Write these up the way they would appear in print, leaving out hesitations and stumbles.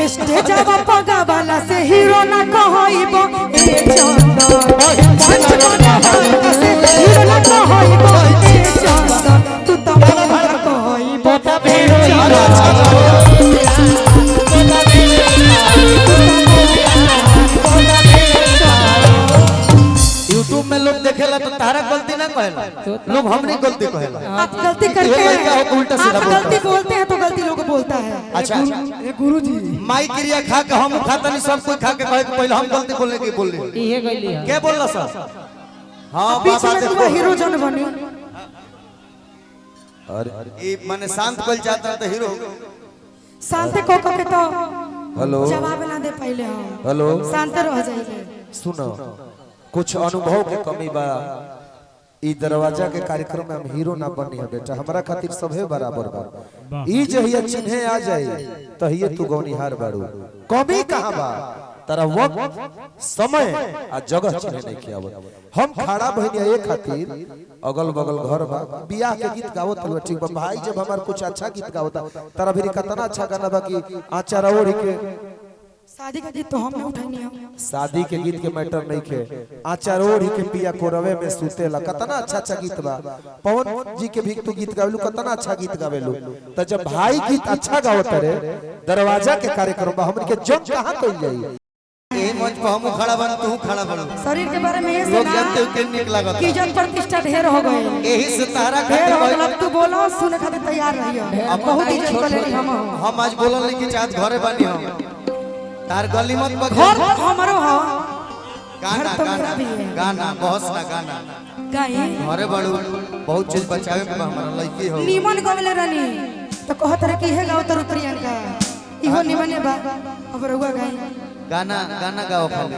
स्टेजवा पगा वाला से हीरो ना कहइबो ए चंदन मंच पगा वाला से हीरो ना कहइबो ए चंदन तू तो मोहरा कहइबो तबे यूट्यूब में लोग देखेला तो तारा गलती ना कहेला, लोग हमने गलती कहेला। आप गलती करते हैं, उल्टा सीधा गलती बोलते हैं तो गलती लोग बोलता है। अच्छा गुरुजी माई क्रिया खा के हम खाता नहीं, सब कोई खा के कहे कि पहले हम गलती बोलने की बोल रहे ये गली है क्या बोलला सर? हां बीच बाबा में देखो तू हीरो जन बनी। अरे ये माने शांत कोई चाहता तो हीरो शांत को के तो हेलो जवाब ना दे पहले हम हेलो शांत रह जाइए। सुनो कुछ अनुभव के कमी बा, ई दरवाजा के कार्यक्रम में हम हीरो ना बनी है बेटा, हमरा खातिर सभे बराबर बा। ई जहिया चिन्हे आ जाए तहिए तू गौनिहार बाड़ू, कमी कहां बा? तारा वक्त समय आ जगह चिन्हे नहीं किया। हम खड़ा भइनिया एक खातिर अगल बगल घर बा, बियाह के गीत गावत हलवा ठीक बा भाई, जब हमार कुछ अच्छा गीत गावता तारा भी कितना अच्छा गाना बा कि आचार ओढ़ के शादी का गीत तो हमने उठाई हम। शादी के गीत के मैटर नहीं खे, आचार ओढ़ के पिया कोरवे में सुतेला, कितना अच्छा अच्छा गीत बा। पवन जी के भी तू गीत गावेलू, कितना अच्छा गीत गावेलू। तो जब भाई गीत अच्छा गावत रे दरवाजा के कार्यक्रम बा, हमन के जंग कहां कइल जाई? ए मंच पे हम खड़ा बन, तू खड़ा बन। शरीर के बारे में ये लोग जानते हो कि निक लागत कि इज्जत प्रतिष्ठा ढेर हो गए, एही से तारा ढेर खातिर हो गए। तू बोलो सुने खातिर तैयार रहियो, अब बहुत इज्जत कर लेनी हम आज बोलल नहीं कि चाहत घरे बानी हम तार गली मत घर हमरो हो। गाना गाना गाना बहुत ना गाना गाई घरे बड़ू बहुत चीज बचावे के हमारा लड़की हो नीमन गवले रानी तो कहत रहे कि हे गाओ तो प्रियंका इहो नीमने बा। अब रहुआ गाई गाना गाना गाओ खाली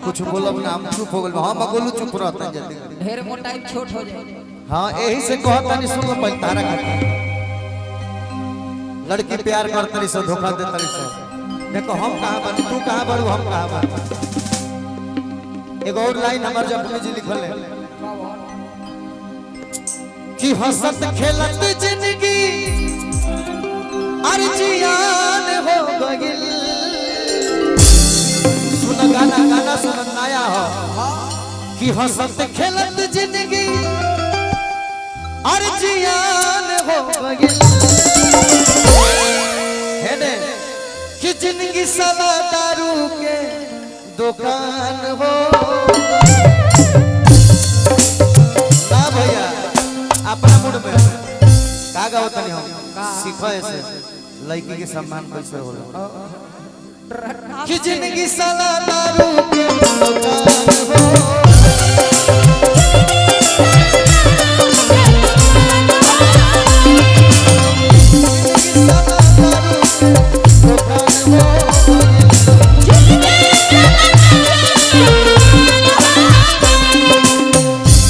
कुछ बोलब ना, हम चुप हो गेल। हम बोलू चुप रहता जल्दी, ढेर मोटा छोट हो जाए। हां यही से कहता नहीं सुन पहले तारा खातिर लड़की प्यार करतरी से धोखा देतरी से। देखो हम कहां बनी, तू कहां बड़ू, हम कहां बनी। एक और लाइन हमार जपनी जी लिखल है कि हंसत खेलत जिंदगी अर्जियान हो गइल। सुन गाना गाना सुन नया हो कि हंसत खेलत जिंदगी अर्जियान हो गइल। हेने कि जिंदगी साला दारू के दुकान हो ना भैया। अपना मूड में का गाओ तनी हम सीखो ऐसे लड़की के सम्मान कैसे होला कि जिंदगी साला दारू के दुकान हो।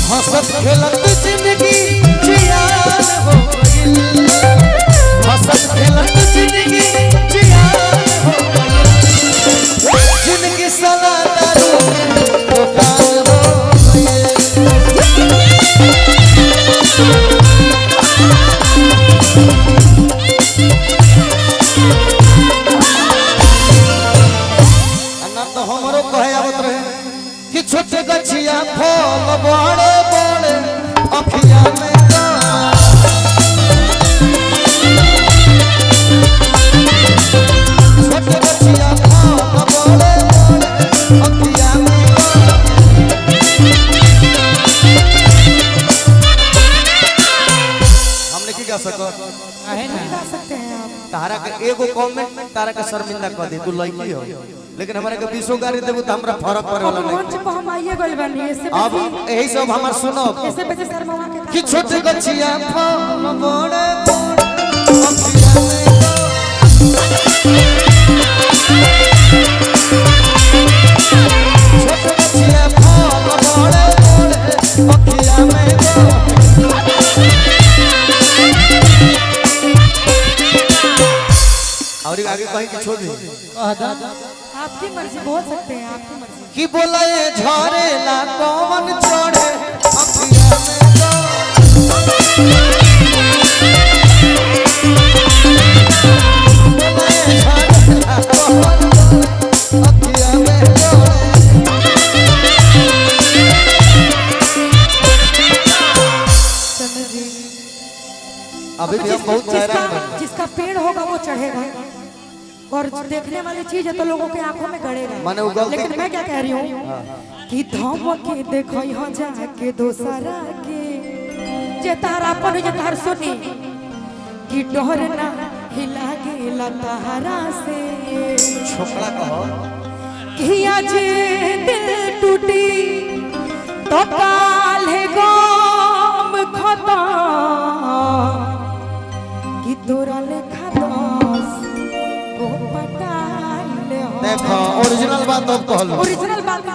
हंसत खेलत जिंदगी जियान हो गइल, हंसत खेलत जिंदगी जियान हो गइल। जिंदगी साला दारू के दुकान हो गइल। अन्ना तो हमरो कहे आवत रहे कि छोटे गछिया फल बड़े बड़े अखिया में छोटे गछिया फल बड़े बड़े अखिया में। हमने की गा सको गा सकते हैं आप। तारा के एगो कमेंट तारा के शर्मिंदा कर दे, तू लड़की हो लेकिन हमारे के 20 गाड़ी देबू त हमरा फर्क पड़े वाला नहीं। मंच पर हम आइए गइल बानी, ऐसे अब यही सब हमार सुनो ऐसे बेचे शर्मा के कि छोटे गछिया फल बड़े बड़े अखिया में। छोटे गछिया फल बड़े बड़े अखिया में। और आगे कहीं की छोड़ दी आपकी मर्जी बोल सकते हैं, आपकी मर्जी। कि बोला ये झरे ला कौन चढ़े अखिया में तो। बोला ये झरे ला अखिया में लोड़े। अभी भी हम बहुत हैरान हैं। जिसका पेड़ होगा वो चढ़ेगा और देखने वाली चीज है तो लोगों के आंखों में गड़ेगा। माने वो गलती- लेकिन मैं क्या कह रही हूँ कि धम के देखो यहाँ जाके दोसरा के जे तारा अपन जे तार सुनी कि डर ना हिला गेला तारा से छोकरा कहो कि आज दिल टूटी तो काल्हे गम खता कि तोरा लेखा दस को पटाइले हो। देखो ओरिजिनल बात अब कहलो ओरिजिनल बात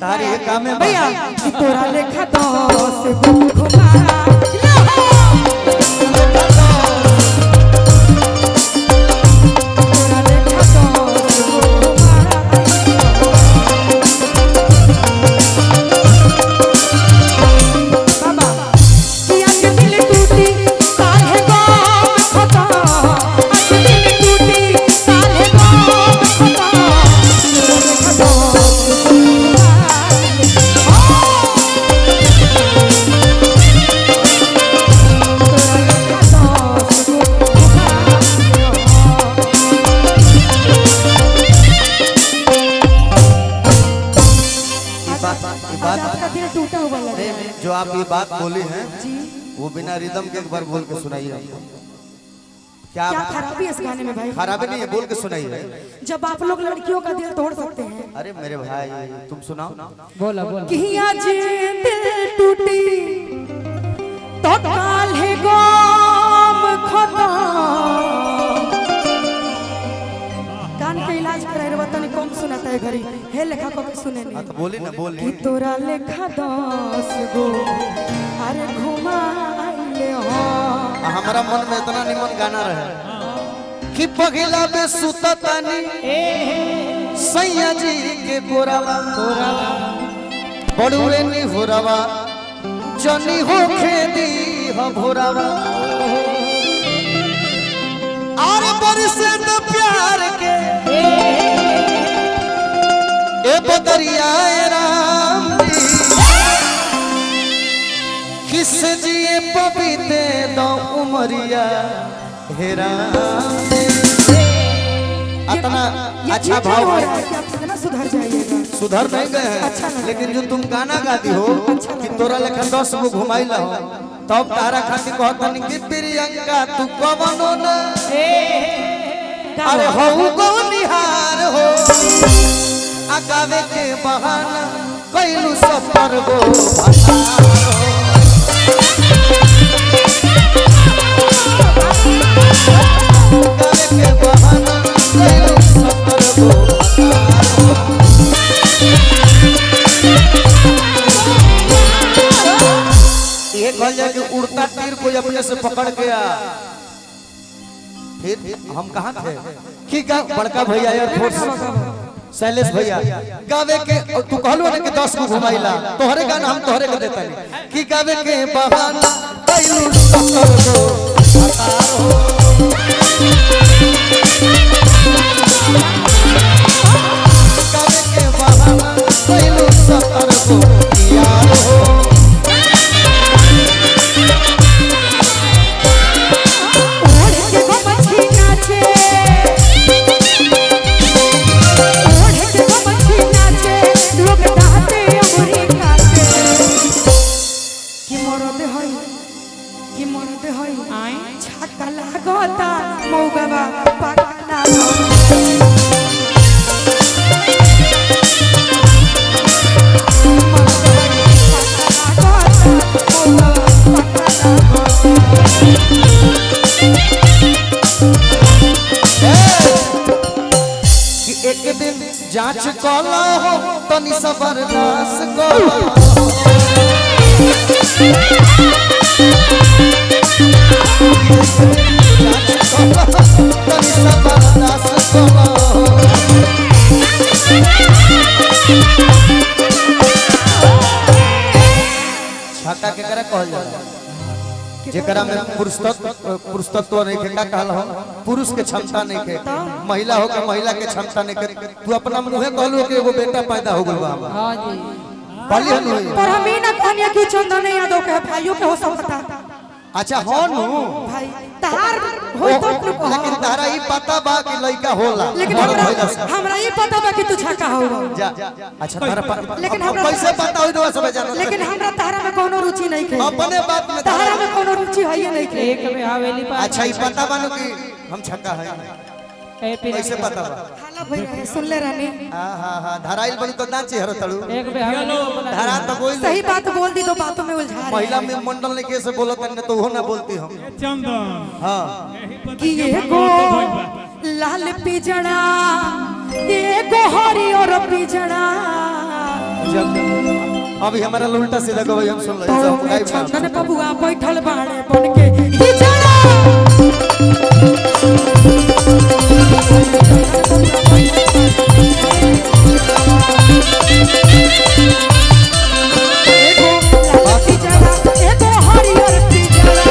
तारी ये काम है भैया कि तोरा लेखा दस को घुमा जो आप ये बात बोली हैं वो बिना रिदम के एक बार बोल के सुनाइए हमको। क्या क्या खराबी है इस गाने में भाई? खराबी नहीं है, बोल के सुनाइए। जब आप लोग लड़कियों का दिल तोड़ सकते हैं। अरे मेरे भाई तुम सुनाओ। बोला बोला कि आज दिल टूटी तो काल्हे गम खता कान के इलाज कराए रे तनी कम सुनाता है घरी हे लेखा को के सुने नहीं तो बोली ना बोली। कि तोरा लेखा 10 गो अरे घुमाइले हो। हमारा मन में इतना निमन गाना रहे कि पगला में सुततानी सैया जी के कोरावा बड़ुए नी होरावा जनी हो खेदी हो भोरावा अरे बरसे तो प्यार के ए बदरिया राम जी किस जिए पपीते दो उमरिया हेरा इतना अच्छा भाव है कि आप कितना सुधर जाइएगा। सुधर नहीं गए हैं अच्छा लगा। लेकिन जो तुम गाना गाती हो कि तोरा लेखा 10 गो घुमाई ला हो तब तारा खातिर कहतनी कि प्रियंका तू कवनो ना अरे हो गो निहार हो आगावे के बहाना कैलू 70 गो भसार हो आगावे के बहाना कैलू 70 गो भसार हो ये कह जाए कि उड़ता तीर कोई अपने से पकड़ गया फिर हम कहाँ थे कि बड़का भैया एयरफोर्स शैलेश भैया गावे के तू कहलू ना कि 10 को घुमाइला तोहरे गाना हम तोहरे के देता नहीं कि गावे के बहाना कैलू 70 गो भसार हो गावे के बहाना कैलू 70 गो यार हो छक्का लागता मौगवा पकड़ा कि एक दिन जांच कला हो तनी सा बर्दाश्त कला तनी सा बर्दाश्त कला छक्का के करे कहल जाला जेकरा में पुरुषत्व नहीं के का कहल हो, पुरुष के क्षमता नहीं के, महिला हो के महिला के क्षमता नहीं के। तू अपना मुंहे कहलू कि एगो बेटा पैदा हो गइल बा। हां जी पाली हनु पर हम ही ना कहनिया कि चंदन यादव के भाइयों के हो सकता। अच्छा हो नु भाई तहार हो तो लेकिन तारा ई पता बा कि लइका होला, लेकिन बड़ भइला से। हमरा ये पता बा कि तू छक्का हो। जा अच्छा तारा लेकिन हमरा कैसे पता होई तो सब जानो। लेकिन हमरा तारा में कोनो रुचि नहीं है। अपने बात में तारा में कोनो रुचि है ही नहीं है। एक में हवेली पर अच्छा ई पता बानो कि हम छक्का है, कैसे पता बा? हाला भई रहे सुन ले रानी। हां धराइल बनी तो नाचे हर तड़ू एक में हवेली धरा तो बोल सही बात बोल दी तो बातों में उलझा रहे। महिला में मंडल ने कैसे बोलत न तो हो ना बोलती हम चंदन हां कि ये गो लाल पिजड़ा ये गो हरियर पिजड़ा जब अभी हमारा उल्टा सीधा को हम सुन ले तो सब में गायब चंदन बबुआ बैठल बाड़े बन के पिजड़ा चंदन बबुआ बैठल बाड़े बन के हिजड़ा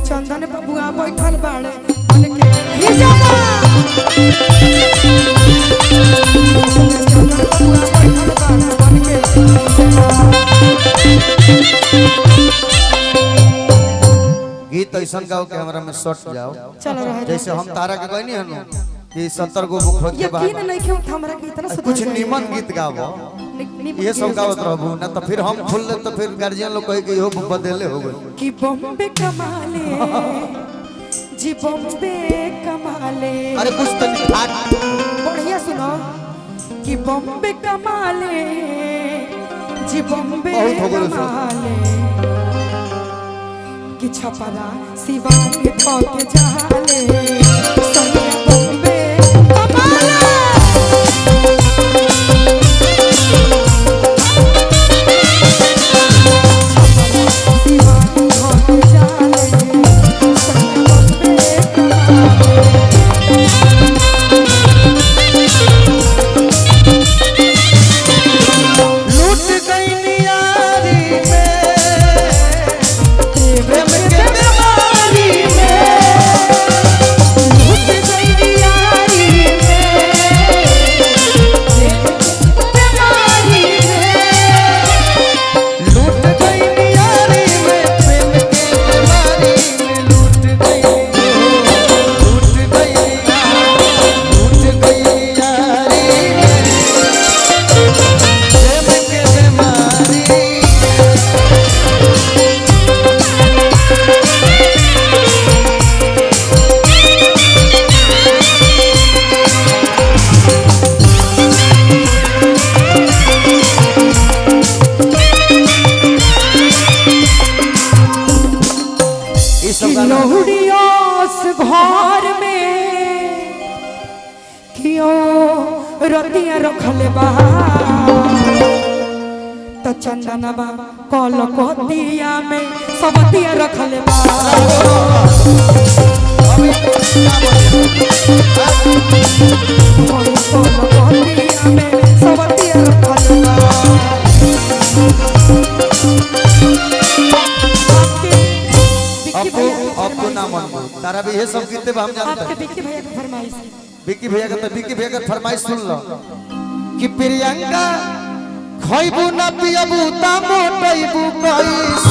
चंदन बबुआ बैठल बाड़े बन के गीत ऐसा गाओ कि हमरा में सट जाओ। चलो रहे जैसे हम तारा के कहनी हनु कि 70 गो मुख के बाद यकीन नहीं क्यों हमरा के इतना सुधार कुछ निमन गीत गाओ, ये सब गावत रहबू ना तो फिर हम फुल ले तो फिर गार्जियन लोग कहे कि यो बदले हो गए कि बॉम्बे कमाले जी बॉम्बे कमाले। अरे कुछ तो बढ़िया सुनो कि बॉम्बे कमाले जी बॉम्बे बहुत हो गइल सर। कमाले कि छपरा शिवानी खो के जाले सोनिया बॉम्बे कमाले। घर में क्यों रतिया रखले बा तो चंदनबा कल कोतिया में सबतिया रखले बा। तारा भी ये सब गीते हम जानते हैं। विक्की भैया की फरमाइश विक्की भैया का तो विक्की भैया का फरमाइश सुन लो कि प्रियंका खइबू ना पियबू ता मोटइबू कइस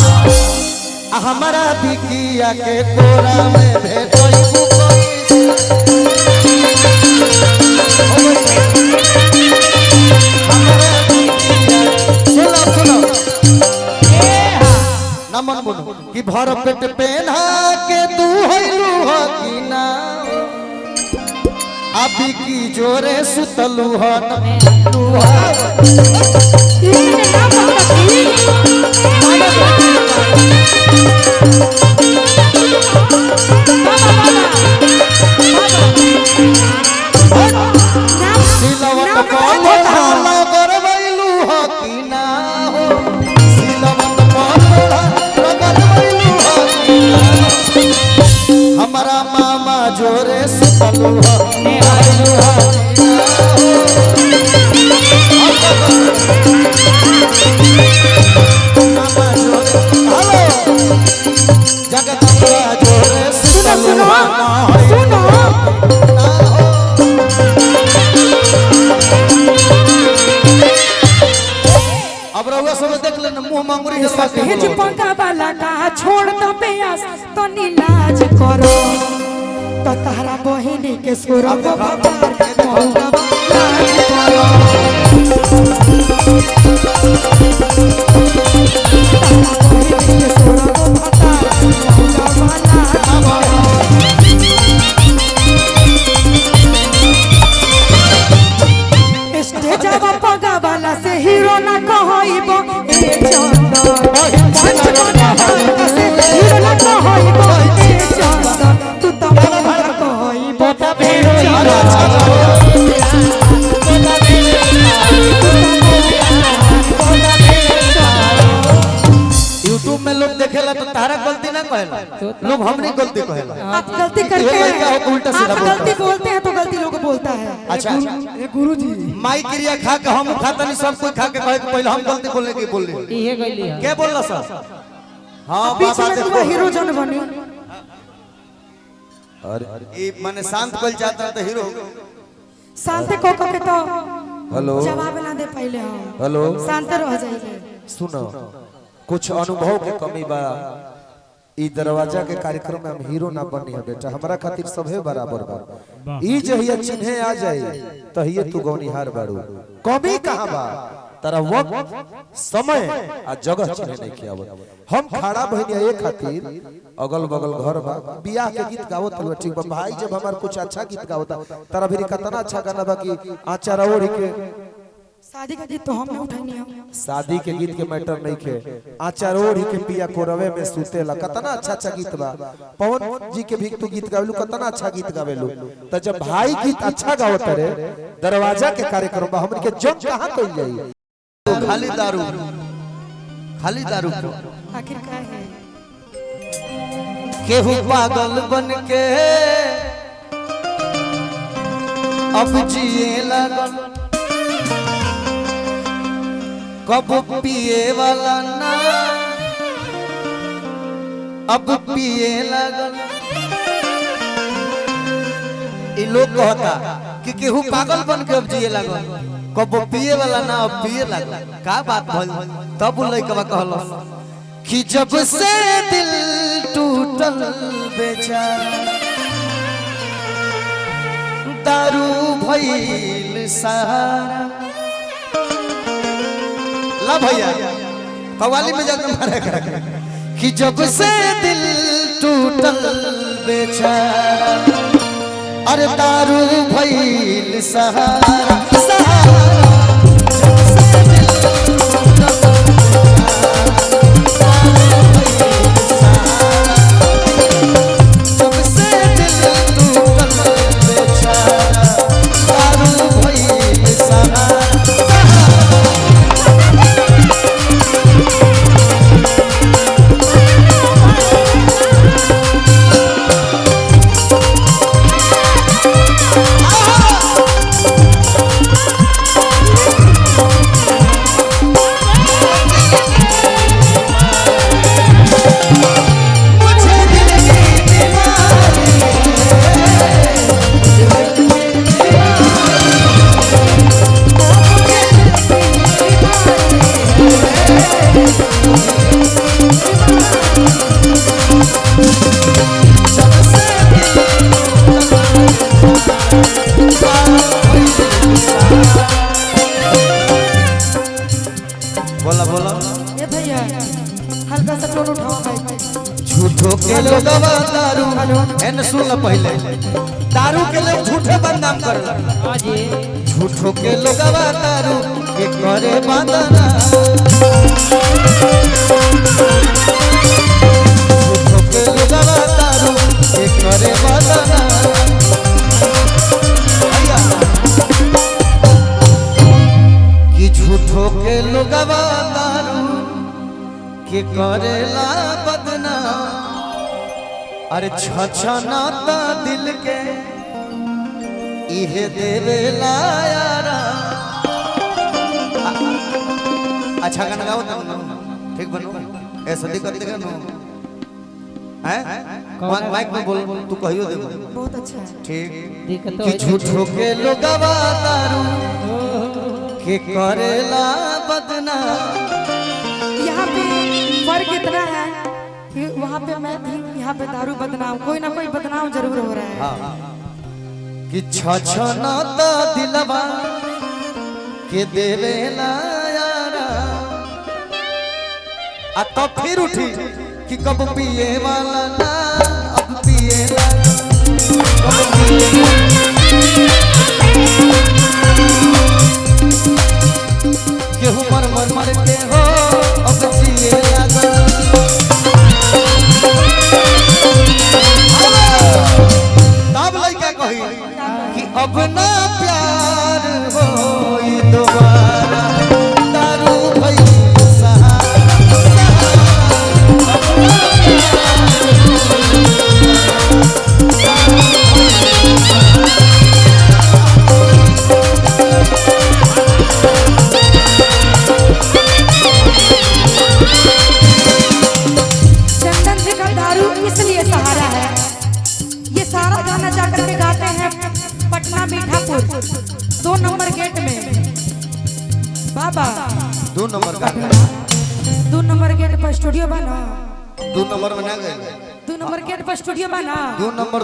हमारा बिकिया के कोरा में भेटइबू कइस हमारा बिकिया सुनो ना मन बोलो कि भर पेट पेन्हा के तू होइलू हो कि ना अभी की जोरे सुतलू हो तू सिलवट पालो ढाला करवैलू हो कि ना हो सिलवट पालो ढाला करवैलू हो कि ना हमारा मामा जोरे सुतलू हो आइलू हो मुंह मंगुरी भेज पंगा वाला का छोड़ दो बेयास तो नीलाज करो तो तारा बहिनी के सुर को भतार मौगा लाज करो तारा बहिनी के सुर को भतार मौगा लाज स्टेजवा पगा वाला से हीरो ना कहइबो ए चंदन पंच वाला से हीरो ना कहइबो ए चंदन तू तो हमरा कहइबो ए यूट्यूब में लोग देखेला तो तारा गलती ना कहेला लोग हमनी गलती कहेला आप गलती करते ये लड़का हो उल्टा हैं सीधा आप गलती बोलते हैं तो गलती लोग बोलता है अच्छा ये गुरुजी माई क्रिया खा के हम खाता नहीं सब कोई खा के कहे कि पहले हम गलती बोलने की बोल ली ये गईली है क्या बोलला सर हां बीच बाबा में देखो तू हीरो जन बनी अरे ये माने शांत कोई चाहता है तो हीरो शांत को के तो हेलो जवाब ना दे पहले हम हेलो शांत रह जाइए सुनो कुछ अनुभव के कमी बा ई दरवाजा के कार्यक्रम में हम हीरो ना बनी है बेटा हमरा खातिर सबे बराबर बा ई जहिया चिन्हे आ जाए तहिए तू गौनिहार बाड़ू कमी कहां बा तारा वक्त समय आ जगह चिन्हे नहीं कियावत हम खड़ा बहनिया एक खातिर अगल बगल घर बा बियाह के गीत गावत हलवा ठीक बा भाई जब हमार कुछ अच्छा गीत गावता तारा भी कितना अच्छा गाना बा कि आचार ओढ़ के शादी का गीत तो हम नहीं उठानी हम शादी के गीत के मैटर नहीं खे आचार ओढ़ी के पिया कोरवे में सुतेला कितना अच्छा अच्छा गीत बा पवन जी के भी तू गीत गावेलू कितना अच्छा गीत गावेलू तो जब भाई गीत अच्छा गावत रे दरवाजा के कार्यक्रम बा हमन के जग कहां कइल जाई खाली दारू आखिर का है केहू पागल बन के अब जिए लागल कब पिए वाला ना अब पिए लागल इ लोग कहता कि केहू पागल बन के अब जिए लागल कब पिए वाला ना अब पिए लागल का बात भइल तब लइकवा कहल कि जब से दिल टूटल बेचारा दारू भइल सहारा ला भैया कवाली में जाकर मारे कर कि जब से दिल टूटल बेचारा अरे दारू भइल सहारा सहारा जब से दिल टूटल जब से दिल टूटल बेचारा दारू भइल सहारा बोला बोला ये भैया हल्का सा टोन उठाओ भाई झूठो के लोगवा दारू एन सुन पहले दारू के लोग झूठे बदनाम करला हां जी झूठो के लोगवा दारू के करे बदना झूठो के लोगवा दारू के करे बदना कि झूठो के लोगवा दारू के करेला बदना अरे छछनाता दिल के इहे देवेला यारा अच्छा गाना गाओ तुम ठीक बनो ऐसा दिक्कत देगा नो हैं माइक में बोल तू कहियो दे बहुत अच्छा है ठीक दिक्कत कि झूठो के लोगवा दारू के करेला बदना यहाँ फर्क इतना है कि वहाँ पे मैं थी, यहाँ पे दारू बदनाम, कोई ना कोई बदनाम जरूर हो रहा है। कि छछना तो दिलवा के देवे ना यारा आ तो फिर उठी कि कब पिए वाला ना अब पिए केहू मर मर मर के हो अब जिए लगा तब लइका कही कि अब ना प्यार होई दोबारा दारू भई चंदन जी का दारू इसलिए सहारा है। ये सारा गाना जाकर के गाते हैं पटना मीठापुर 2 नंबर गेट में। बाबा 2 नंबर का 2 नंबर गेट पर स्टूडियो बना, 2 नंबर में ना गए 2 नंबर गेट पर स्टूडियो बना। 2 नंबर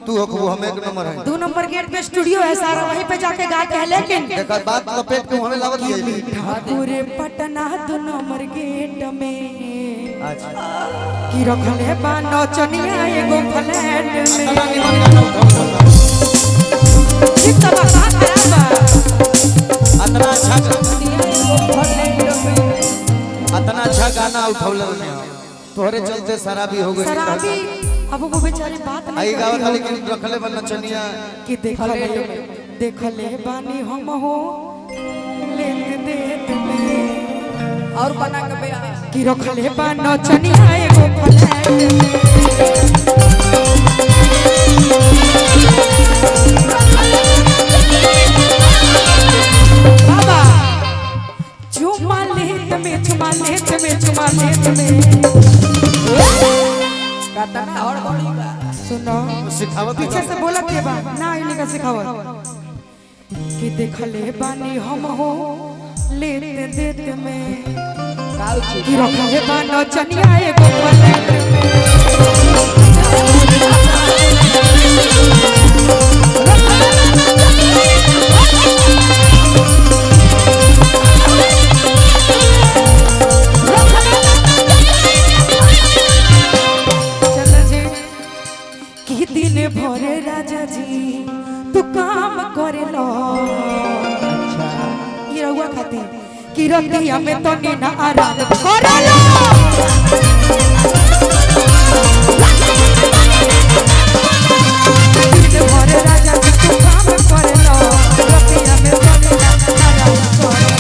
तू हो हम 1 नंबर है 2 नंबर गेट पे स्टूडियो है सारा, वहीं पे जाके गाते हैं। लेकिन देखा बात लपेट के हमें लावत है पूरे पटना 2 नंबर गेट में अच्छा की रखले बा नौचनिया एगो फ्लैट में। ठीक तो बता खराब बा अतना अच्छा गाना उठौले ने तोहरे चलते शराबी हो गई शराबी अब वो बेचारी बात नहीं आई कर गावत रही लेकिन रखले बन नचनिया कि देखले बानी हम हो लेन देत में और बना के बया कि रखले बा नौचनिया एगो फ्लैट में। बाबा चुमा लेत में चुमा लेत में चुमा लेत में कतना और बड़ी बा सुनो सिखावत पीछे से बोला के बा ना इन्हीं का सिखावत कि देखले बानी हम हो लेत देत में कि रखले बा नौचनिया एगो फ्लैट में। चल जे कि दिन भरे राजा जी तू काम करेलो। अच्छा ये रहुआ खाती कि रतिया में तो नीना आराम करेलो। दिन भरे राजा जी तू काम करेलो, रतिया में तो नीना आराम करेलो।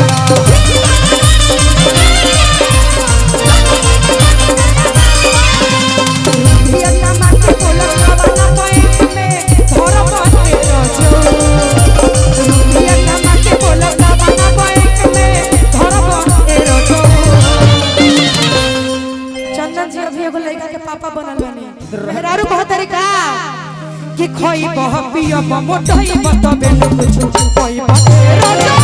ये नमा के बोला वाला पॉइंट में थोड़ा बाटे रोजो। ये नमा के बोला वाला पॉइंट में थोड़ा बाटे रोजो। चंदन जी अभी एगो लड़का के पापा बनल बने। मेहरारू बहुत तरीका कि खोई बह पियो मोटई बताबे न कुछ खोई बह रोजो।